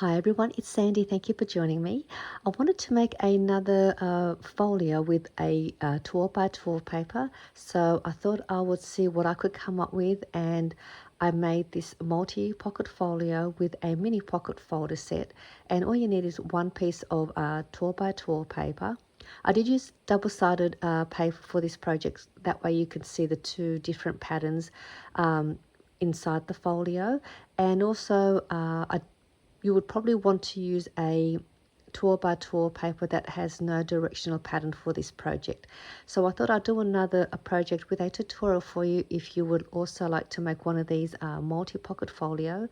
Hi everyone, it's Sandy. Thank you for joining me. I wanted to make another folio with a 12 by 12 paper, so I thought I would see what I could come up with, and I made this multi-pocket folio with a mini pocket folder set, and all you need is one piece of 12 by 12 paper. I did use double-sided paper for this project, that way you can see the two different patterns inside the folio, and also you would probably want to use a 12 by 12 paper that has no directional pattern for this project. So I thought I'd do another project with a tutorial for you if you would also like to make one of these multi-pocket folio.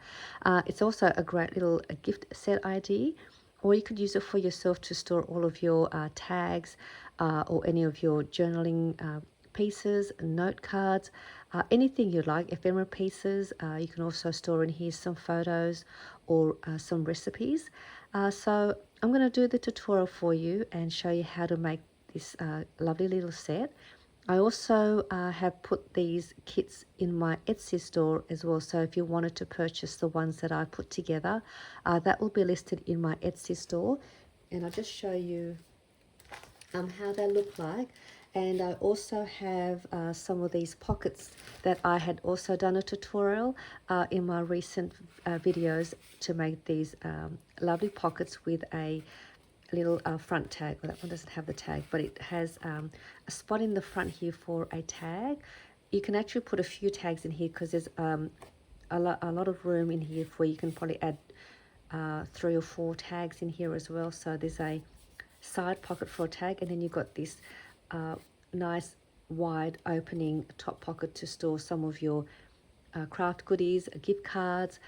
It's also a great little gift set idea, or you could use it for yourself to store all of your tags or any of your journaling pieces, note cards, anything you like, ephemera pieces. You can also store in here some photos or some recipes. So I'm going to do the tutorial for you and show you how to make this lovely little set. I also have put these kits in my Etsy store as well, so if you wanted to purchase the ones that I put together, that will be listed in my Etsy store, and I'll just show you how they look like. And I also have some of these pockets that I had also done a tutorial in my recent videos to make these lovely pockets with a little front tag. Well, that one doesn't have the tag, but it has a spot in the front here for a tag. You can actually put a few tags in here because there's a lot of room in here for you can probably add 3 or 4 tags in here as well. So there's a side pocket for a tag, and then you've got this nice wide opening top pocket to store some of your craft goodies, gift cards,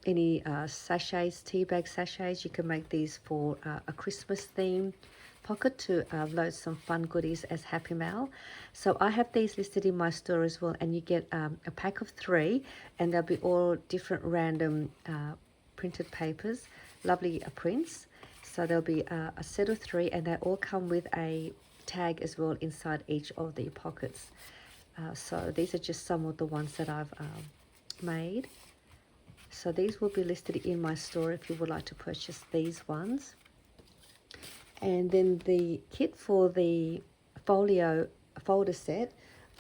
any sachets, tea bag sachets. You can make these for a Christmas theme pocket to load some fun goodies as Happy Mail. So I have these listed in my store as well, and you get a pack of 3, and they'll be all different random printed papers, lovely prints. So there'll be a set of 3, and they all come with a tag as well inside each of the pockets. So these are just some of the ones that I've made. So these will be listed in my store if you would like to purchase these ones. And then the kit for the folio folder set,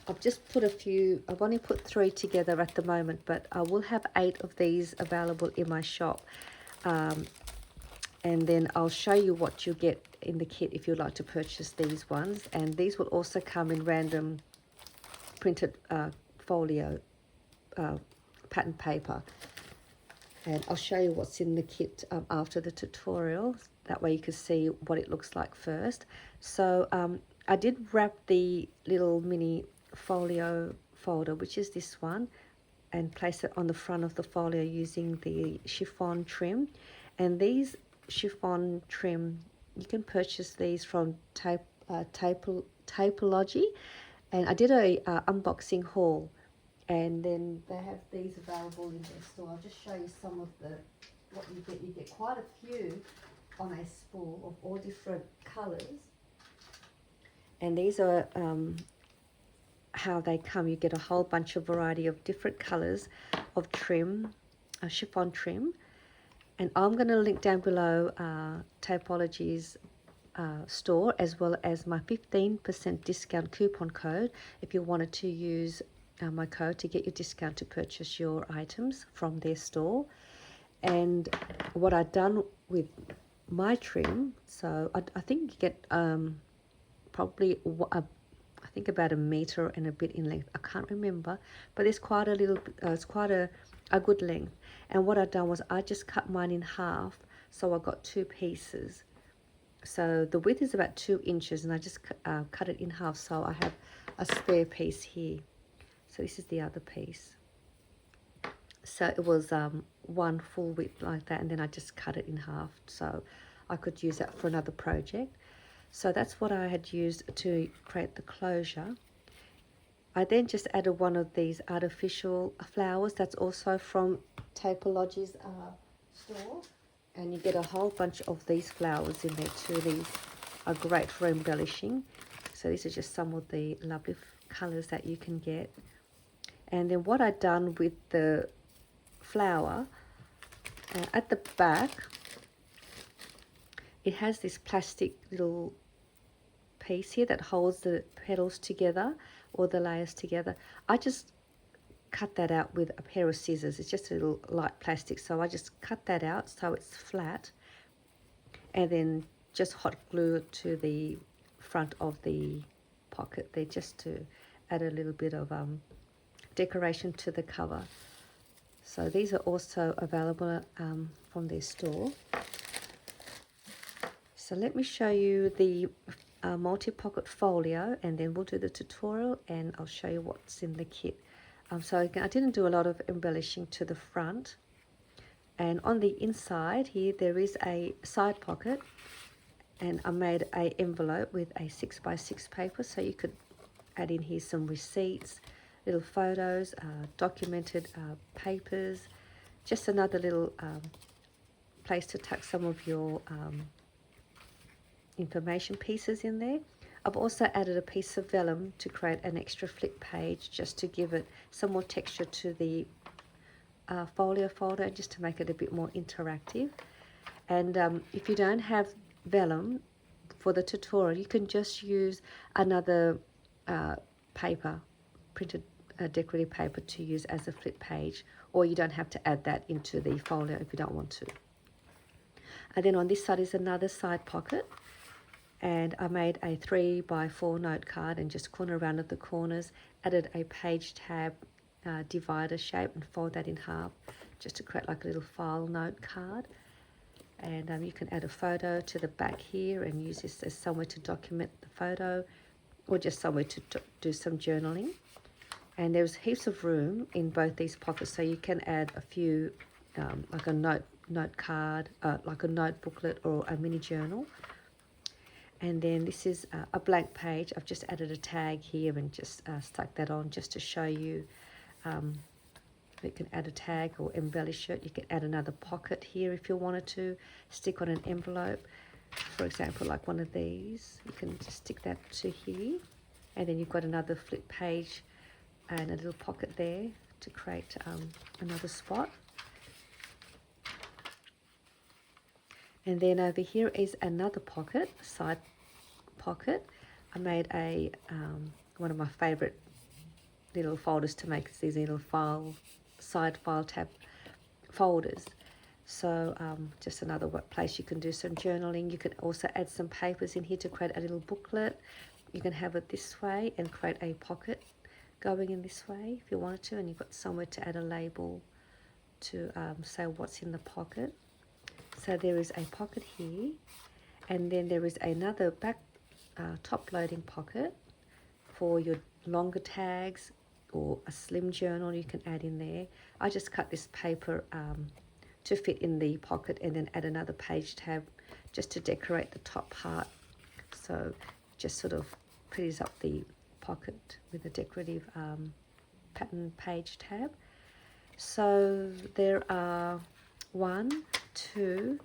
I've just put a few. I've only put 3 together at the moment, but I will have 8 of these available in my shop. And then I'll show you what you get in the kit if you'd like to purchase these ones. And these will also come in random printed folio pattern paper. And I'll show you what's in the kit after the tutorial. That way you can see what it looks like first. So I did wrap the little mini folio folder, which is this one, and place it on the front of the folio using the chiffon trim. And these chiffon trim, you can purchase these from Tapology, and I did a unboxing haul, and then they have these available in their store. I'll just show you some of the what you get. You get quite a few on a spool of all different colors, and these are how they come. You get a whole bunch of variety of different colors of trim, chiffon trim. And I'm going to link down below Tapology's store, as well as my 15% discount coupon code if you wanted to use my code to get your discount to purchase your items from their store. And what I've done with my trim, so I think you get probably I think about 1 meter and a bit in length. I can't remember, but it's quite a little. It's quite a good length. And what I've done was I just cut mine in half, so I got 2 pieces. So the width is about 2 inches, and I just cut it in half, so I have a spare piece here. So this is the other piece. So it was one full width like that, and then I just cut it in half, so I could use that for another project. So that's what I had used to create the closure. I then just added one of these artificial flowers that's also from Tapology's store, and you get a whole bunch of these flowers in there too. These are great for embellishing. So these are just some of the lovely colors that you can get. And then what I've done with the flower, At the back, it has this plastic little piece here that holds the petals together, or the layers together. I just cut that out with a pair of scissors. It's just a little light plastic, so I just cut that out so it's flat, and then just hot glue it to the front of the pocket there, just to add a little bit of decoration to the cover. So these are also available from their store. So let me show you the multi-pocket folio, and then we'll do the tutorial and I'll show you what's in the kit. So again, I didn't do a lot of embellishing to the front, and on the inside here there is a side pocket, and I made an envelope with a 6x6 paper, so you could add in here some receipts, little photos, documented papers, just another little place to tuck some of your information pieces in there. I've also added a piece of vellum to create an extra flip page, just to give it some more texture to the folio folder, just to make it a bit more interactive. And if you don't have vellum for the tutorial, you can just use another paper, printed decorative paper, to use as a flip page, or you don't have to add that into the folio if you don't want to. And then on this side is another side pocket, and I made a 3x4 note card and just corner around at the corners, added a page tab divider shape and fold that in half, just to create like a little file note card. And you can add a photo to the back here and use this as somewhere to document the photo, or just somewhere to do some journaling. And there's heaps of room in both these pockets, so you can add a few, like a note card, like a note booklet or a mini journal. And then this is a blank page. I've just added a tag here and just stuck that on, just to show you. You can add a tag or embellish it. You can add another pocket here if you wanted to, stick on an envelope. For example, like one of these, you can just stick that to here. And then you've got another flip page and a little pocket there to create another spot. And then over here is another pocket, side pocket. I made a one of my favorite little folders to make, these little side file tab folders. So just another place you can do some journaling. You can also add some papers in here to create a little booklet. You can have it this way and create a pocket going in this way if you wanted to, and you've got somewhere to add a label to say what's in the pocket. So there is a pocket here, and then there is another back top loading pocket for your longer tags or a slim journal. You can add in there. I just cut this paper to fit in the pocket, and then add another page tab just to decorate the top part. So just sort of pretties up the pocket with a decorative pattern page tab. So there are 1, 2,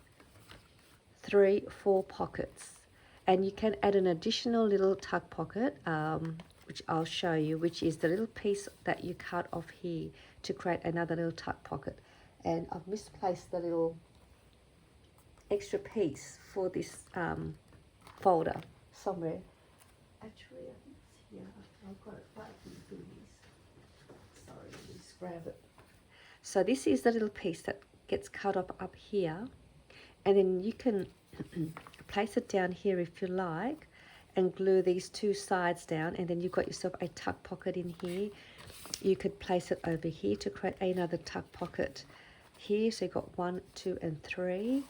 3, 4 pockets, and you can add an additional little tuck pocket, which I'll show you, which is the little piece that you cut off here to create another little tuck pocket. And I've misplaced the little extra piece for this folder somewhere. Actually, I think it's here. I've got it right in the goodies. Sorry, let me just grab it. So this is the little piece that gets cut up here, and then you can place it down here if you like, and glue these two sides down, and then you've got yourself a tuck pocket in here. You could place it over here to create another tuck pocket here. So you've got 1, 2, and 3.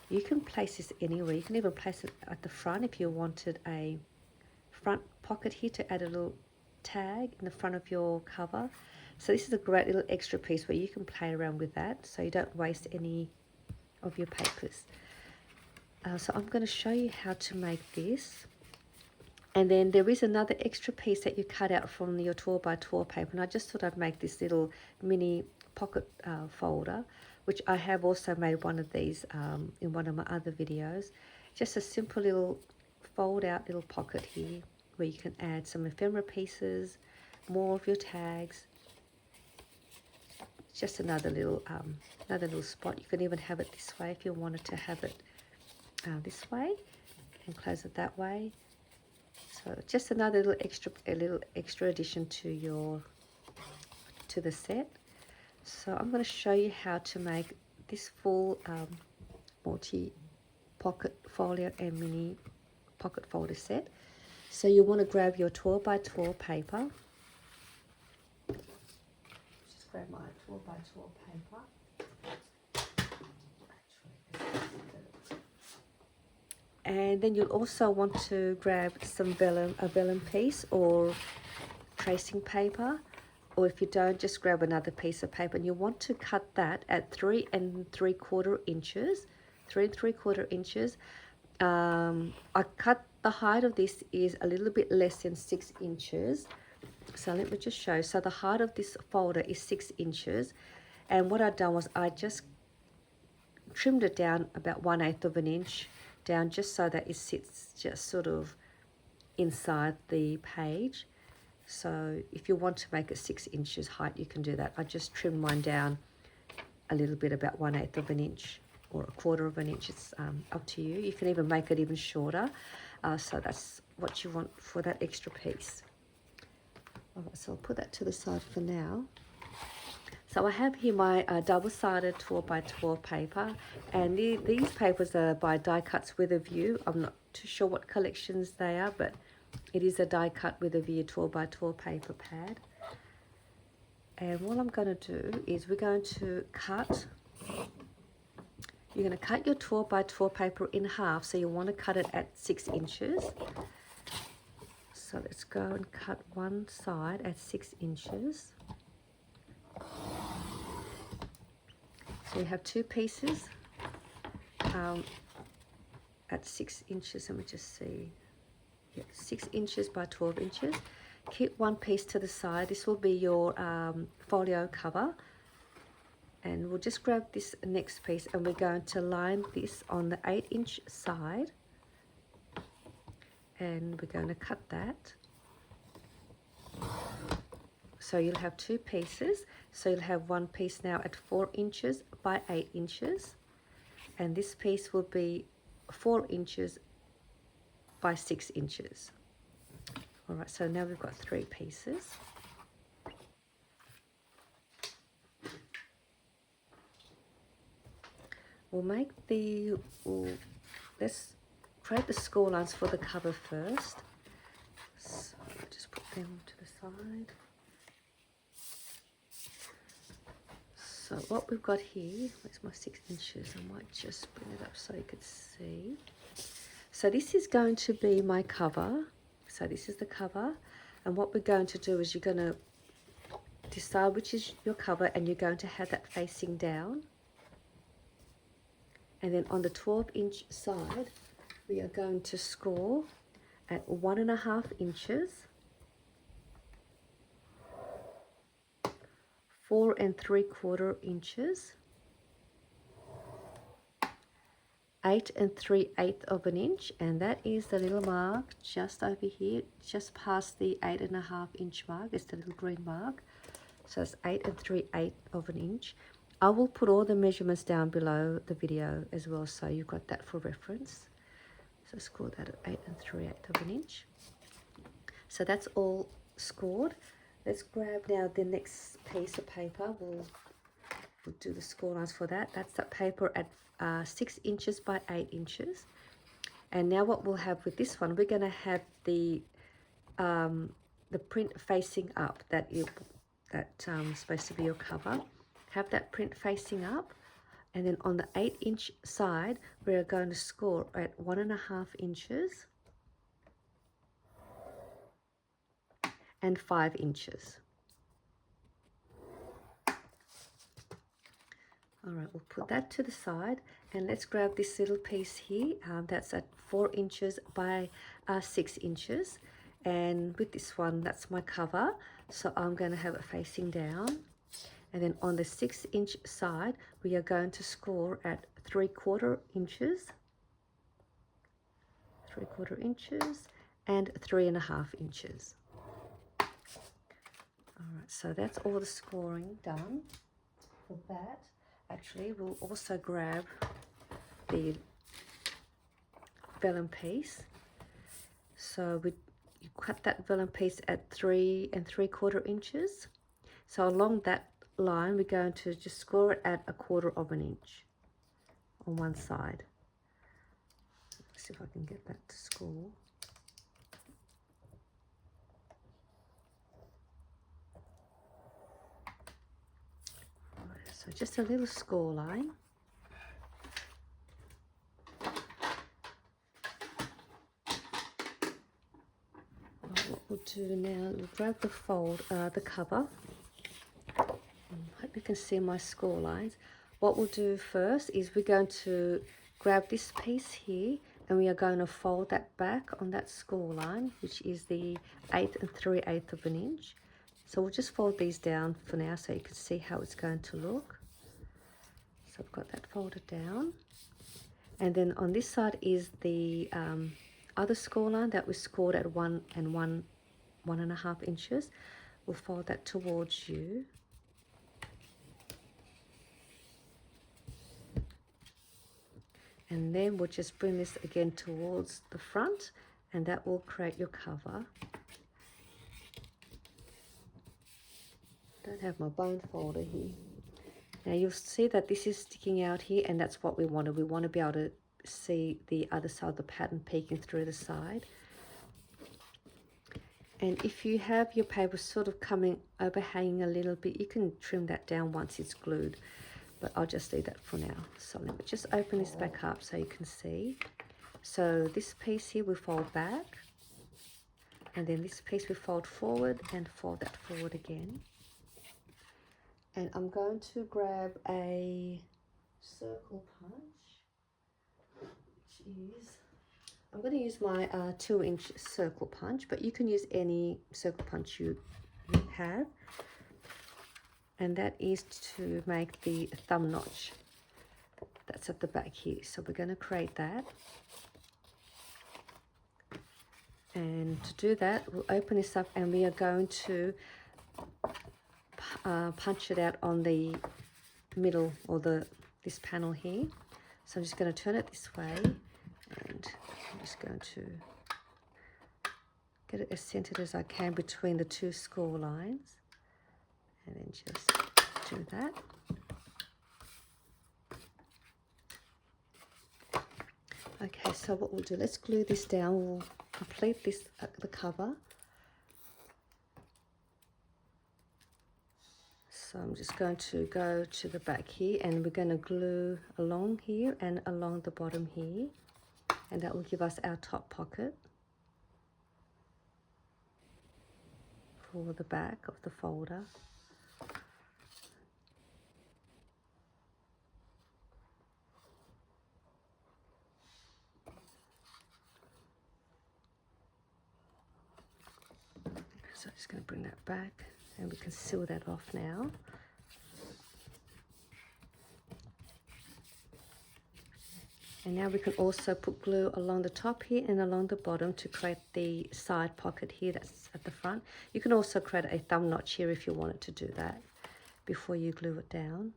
You can place this anywhere. You can even place it at the front if you wanted a front pocket here to add a little tag in the front of your cover. So this is a great little extra piece where you can play around with that, so you don't waste any of your papers. So I'm going to show you how to make this. And then there is another extra piece that you cut out from your 12x12 paper, and I just thought I'd make this little mini pocket folder, which I have also made one of these in one of my other videos. Just a simple little fold out little pocket here where you can add some ephemera pieces, more of your tags, just another little spot. You can even have it this way if you wanted to have it this way, and close it that way. So just another little extra addition to the set. So I'm going to show you how to make this full multi-pocket folio and mini pocket folder set. So you want to grab your 12 by 12 paper. Just grab my 12 by 12 paper. And then you'll also want to grab some a vellum piece or tracing paper, or if you don't, just grab another piece of paper, and you want to cut that at 3 3/4 inches. 3 3/4 inches. I cut the height of this is a little bit less than 6 inches. So let me just show. So the height of this folder is 6 inches, and what I've done was I just trimmed it down about 1/8 of an inch down, just so that it sits just sort of inside the page. So if you want to make it 6 inches height, you can do that. I just trimmed mine down a little bit, about 1/8 of an inch or 1/4 of an inch. It's up to you. You can even make it even shorter. So that's what you want for that extra piece. All right, so I'll put that to the side for now. So I have here my double-sided 12 by 12 paper, and these papers are by Die Cuts with a View. I'm not too sure what collections they are, but it is a Die Cut with a View 12 by 12 paper pad. And what I'm going to do is we're going to cut. You're going to cut your 12 by 12 paper in half, so you want to cut it at 6 inches. So let's go and cut one side at 6 inches. So you have two pieces at 6 inches. Let me just see. Yeah, 6 inches by 12 inches. Keep one piece to the side. This will be your folio cover. And we'll just grab this next piece, and we're going to line this on the 8-inch side. And we're going to cut that. So you'll have two pieces. So you'll have one piece now at 4 inches by 8 inches. And this piece will be 4 inches by 6 inches. All right, so now we've got 3 pieces. Let's create the score lines for the cover first. So I'll just put them to the side. So what we've got here, where's my 6 inches? I might just bring it up so you could see. So this is going to be my cover. So this is the cover. And what we're going to do is you're going to decide which is your cover, and you're going to have that facing down. And then on the 12-inch side, we are going to score at 1.5 inches, 4 3/4 inches, 8 3/8 of an inch, and that is the little mark just over here, just past the 8.5 inch mark. It's the little green mark. So it's 8 3/8 of an inch. I will put all the measurements down below the video as well, so you've got that for reference. So score that at 8 3/8 of an inch. So that's all scored. Let's grab now the next piece of paper. We'll do the score lines for that. That's that paper at 6 inches by 8 inches. And now what we'll have with this one, we're going to have the print facing up. That's supposed to be your cover. Have that print facing up, and then on the 8-inch side we're going to score at 1.5 inches and 5 inches. All right, we'll put that to the side, and let's grab this little piece here. That's at 4 inches by 6 inches, and with this one, that's my cover. So I'm going to have it facing down. And then on the 6-inch side, we are going to score at 3/4 inches, 3/4 inches, and 3.5 inches. All right, so that's all the scoring done. for that, actually, we'll also grab the vellum piece. So you cut that vellum piece at 3 3/4 inches. So along that line, we're going to just score it at 1/4 inch on one side. Let's see if I can get that to score. So just a little score line. What we'll do now, we'll grab the cover. I hope you can see my score lines. What we'll do first is we're going to grab this piece here and we are going to fold that back on that score line, which is the 1/8 3/8 inch. So we'll just fold these down for now so you can see how it's going to look. So I've got that folded down. And then on this side is the other score line that we scored at 1 1/2 inches. We'll fold that towards you. And then we'll just bring this again towards the front, and that will create your cover. Don't have my bone folder here. Now you'll see that this is sticking out here, and that's what we wanted. We want to be able to see the other side of the pattern peeking through the side. And if you have your paper sort of overhanging a little bit, you can trim that down once it's glued. But I'll just leave that for now. So let me just open this back up so you can see. So this piece here we fold back, and then this piece we fold forward and fold that forward again. And I'm going to grab a circle punch, which is, I'm going to use my 2-inch circle punch, but you can use any circle punch you have. And that is to make the thumb notch that's at the back here. So we're going to create that. And to do that, we'll open this up and we are going to punch it out on the middle or this panel here. So I'm just going to turn it this way, and I'm just going to get it as centered as I can between the two score lines, and then just do that. Okay, so what we'll do, let's glue this down. We'll complete this the cover. So I'm just going to go to the back here, and we're going to glue along here and along the bottom here, and that will give us our top pocket for the back of the folder. So I'm just going to bring that back, and we can seal that off now. And now we can also put glue along the top here and along the bottom to create the side pocket here that's at the front. You can also create a thumb notch here if you wanted to do that before you glue it down.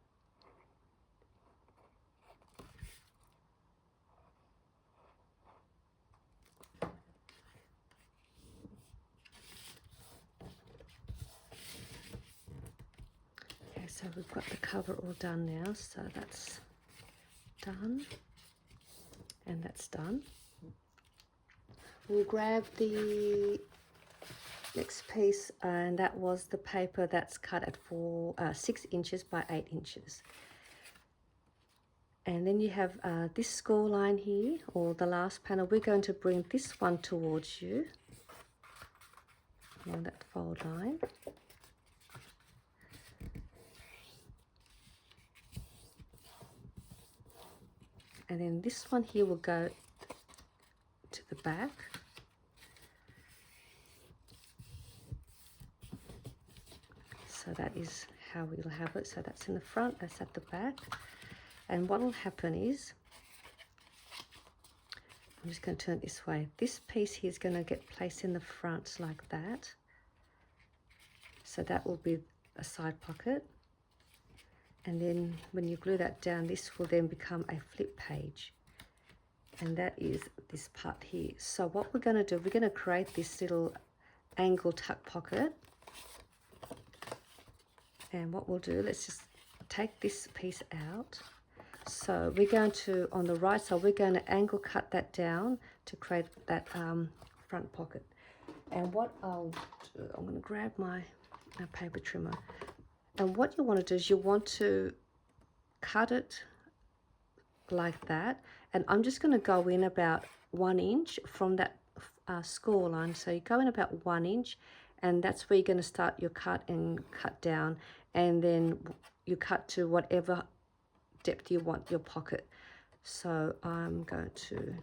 Okay, so we've got the cover all done now, so that's done. And that's done. We'll grab the next piece, and that was the paper that's cut at 6 inches by 8 inches. And then you have this score line here, or the last panel. We're going to bring this one towards you along that fold line. And then this one here will go to the back. So that is how we'll have it. So that's in the front, that's at the back. And what will happen is, I'm just going to turn it this way. This piece here is going to get placed in the front like that. So that will be a side pocket. And then when you glue that down, this will then become a flip page. And that is this part here. So what we're going to do, we're going to create this little angle tuck pocket. And what we'll do, let's just take this piece out. So we're going to, on the right side, we're going to angle cut that down to create that front pocket. And what I'll do, I'm going to grab my paper trimmer. And what you want to do is you want to cut it like that. And I'm just going to go in about 1 inch from that score line. So you go in about 1 inch, and that's where you're going to start your cut and cut down. And then you cut to whatever depth you want your pocket. So I'm going to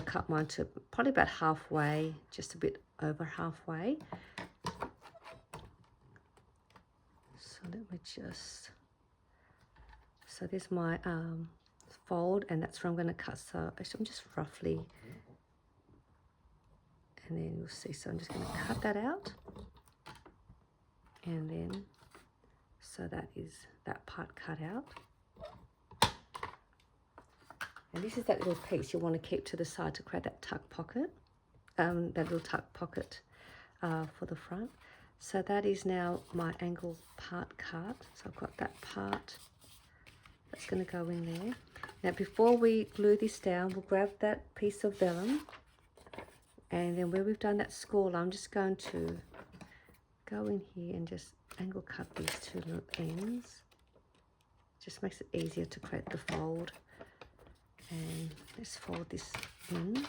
cut mine to probably about halfway, just a bit over halfway. So let me just, so there's my fold, and that's where I'm going to cut. So actually I'm just roughly, and then you'll see, so I'm just going to cut that out, and then so that is that part cut out. And this is that little piece you want to keep to the side to create that tuck pocket, that little tuck pocket for the front. So that is now my angle part cut. So I've got that part that's going to go in there. Now before we glue this down, we'll grab that piece of vellum, and then where we've done that score, I'm just going to go in here and just angle cut these two little ends. Just makes it easier to create the fold. And let's fold this in.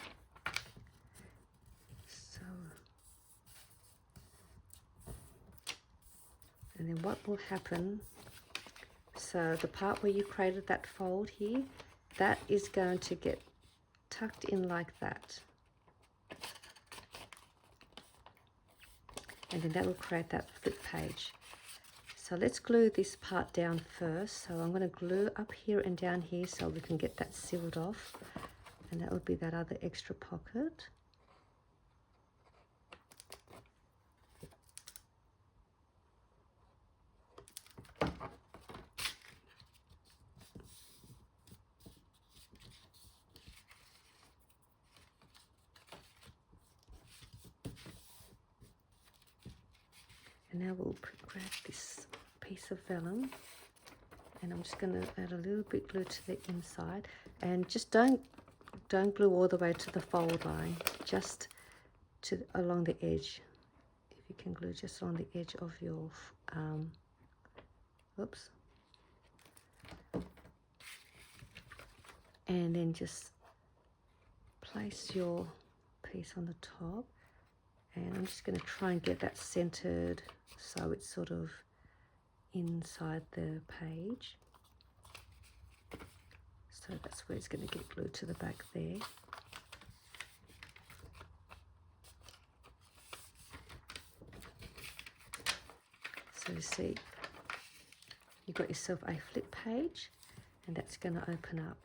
So, and then what will happen, so the part where you created that fold here, that is going to get tucked in like that. And then that will create that flip page. So let's glue this part down first. So I'm going to glue up here and down here so we can get that sealed off. And that would be that other extra pocket. And now we'll grab this piece of vellum, and I'm just going to add a little bit glue to the inside, and just don't glue all the way to the fold line, just to along the edge. If you can glue just along the edge of your oops, and then just place your piece on the top. And I'm just going to try and get that centered so it's sort of inside the page. So that's where it's going to get glued to the back there. So you see, you've got yourself a flip page, and that's going to open up.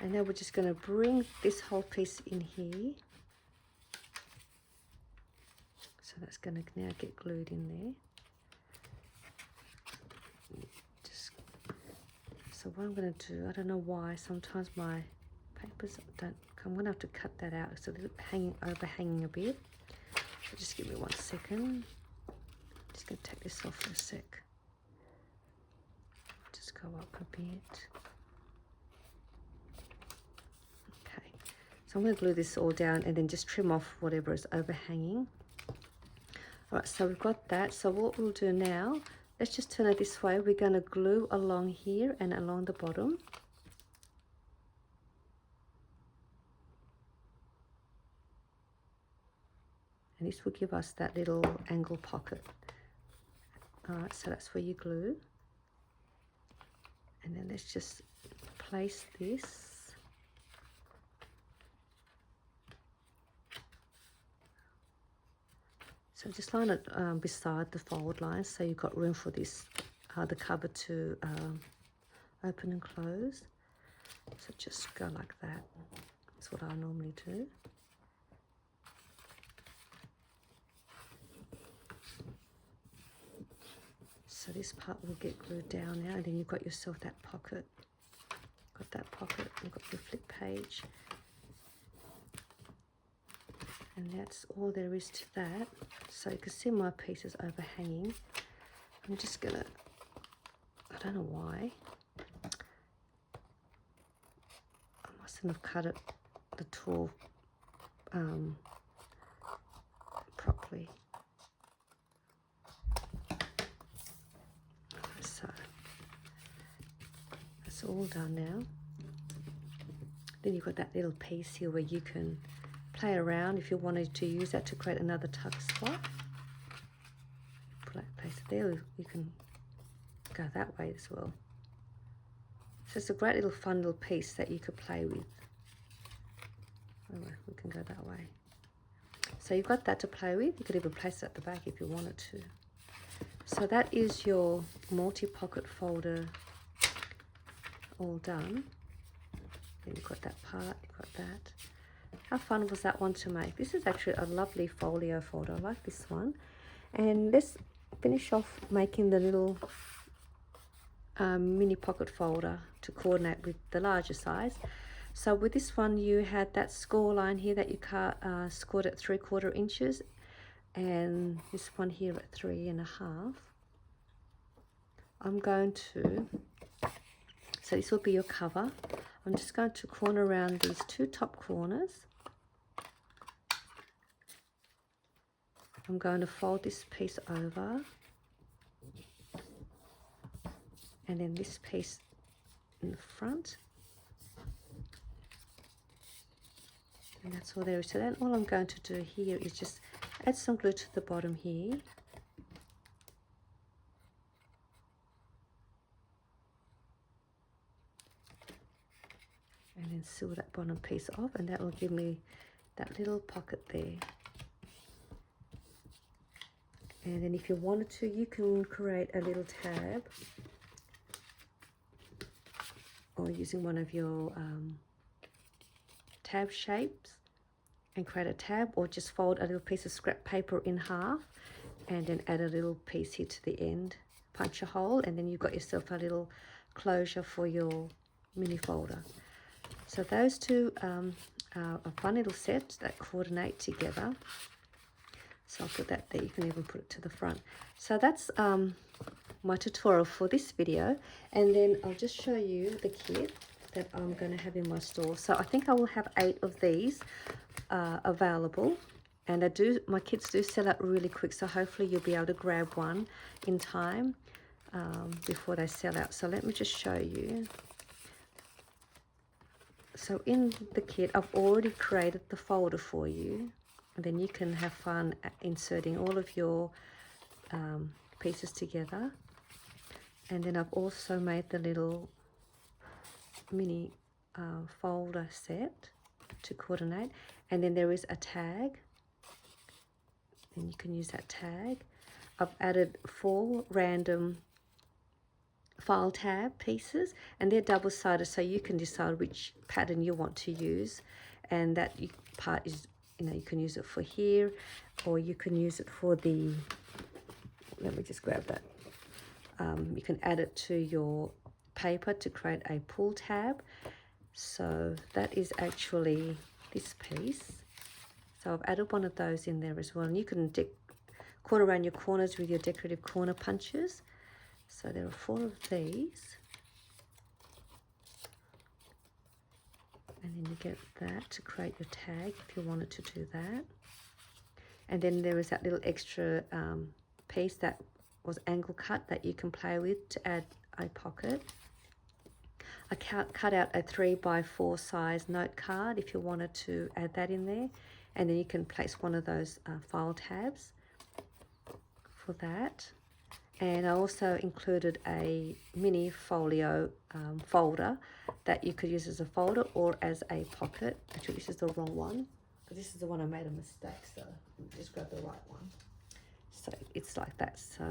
And now we're just going to bring this whole piece in here. So that's going to now get glued in there. So what I'm going to do, I don't know why, sometimes my papers don't come. I'm going to have to cut that out. It's a little overhanging a bit. So just give me 1 second. Just going to take this off for a sec. Just go up a bit. Okay. So I'm going to glue this all down and then just trim off whatever is overhanging. All right, so we've got that. So what we'll do now, let's just turn it this way. We're going to glue along here and along the bottom. And this will give us that little angle pocket. All right, so that's where you glue. And then let's just place this. So just line it beside the fold line so you've got room for this, the cover to open and close. So just go like that. That's what I normally do. So this part will get glued down now, and then you've got yourself that pocket. Got that pocket, you've got your flip page. And that's all there is to that. So you can see my pieces overhanging. I'm just gonna, I don't know why. I mustn't have cut it, the tool properly. So that's all done now. Then you've got that little piece here where you can play around if you wanted to use that to create another tuck spot. Place it there. You can go that way as well. So it's a great little fun little piece that you could play with. Anyway, we can go that way. So you've got that to play with. You could even place it at the back if you wanted to. So that is your multi-pocket folder all done. Then you've got that part, you've got that. How fun was that one to make? This is actually a lovely folio folder. I like this one. And let's finish off making the little mini pocket folder to coordinate with the larger size. So with this one, you had that score line here that you scored at 3/4 inches, and this one here at 3.5. I'm going to, so this will be your cover. I'm just going to corner around these two top corners. I'm going to fold this piece over, and then this piece in the front. And that's all there is to that. All I'm going to do here is just add some glue to the bottom here. And then seal that bottom piece off, and that will give me that little pocket there. And then if you wanted to, you can create a little tab, or using one of your tab shapes and create a tab, or just fold a little piece of scrap paper in half and then add a little piece here to the end, punch a hole, and then you've got yourself a little closure for your mini folder. So those two are a fun little set that coordinate together. So I'll put that there. You can even put it to the front. So that's my tutorial for this video, and then I'll just show you the kit that I'm going to have in my store. So I think I will have 8 of these available, and my kits do sell out really quick, so hopefully you'll be able to grab one in time before they sell out. So let me just show you. So in the kit, I've already created the folder for you, and then you can have fun inserting all of your pieces together. And then I've also made the little mini folder set to coordinate, and then there is a tag, and you can use that tag. I've added 4 random file tab pieces, and they're double-sided, so you can decide which pattern you want to use, and that part is, you can use it for here, or you can use it for the, let me just grab that, you can add it to your paper to create a pull tab. So that is actually this piece. So I've added one of those in there as well, and you can corner around your corners with your decorative corner punches. So there are 4 of these, and then you get that to create your tag if you wanted to do that. And then there is that little extra piece that was angle cut that you can play with to add a pocket. I cut out a 3x4 size note card if you wanted to add that in there, and then you can place one of those file tabs for that. And I also included a mini folio folder that you could use as a folder or as a pocket. Actually, this is the wrong one, but this is the one I made a mistake, so just grab the right one. So it's like that. So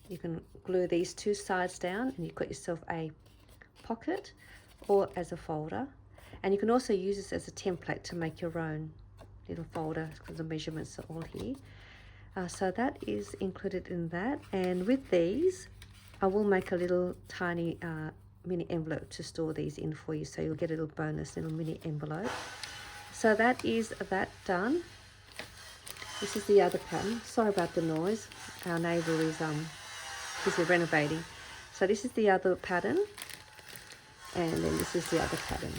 you can glue these 2 sides down, and you've got yourself a pocket or as a folder. And you can also use this as a template to make your own little folder, because the measurements are all here. So that is included in that. And with these, I will make a little tiny mini envelope to store these in for you, so you'll get a little bonus little mini envelope. So that is that done. This is the other pattern. Sorry about the noise. Our neighbour is busy renovating. So this is the other pattern, and then this is the other pattern.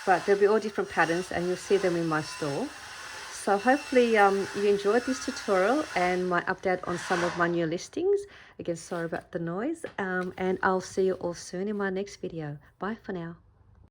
But there'll be all different patterns, and you'll see them in my store. So hopefully you enjoyed this tutorial and my update on some of my new listings. Again, sorry about the noise, and I'll see you all soon in my next video. Bye for now.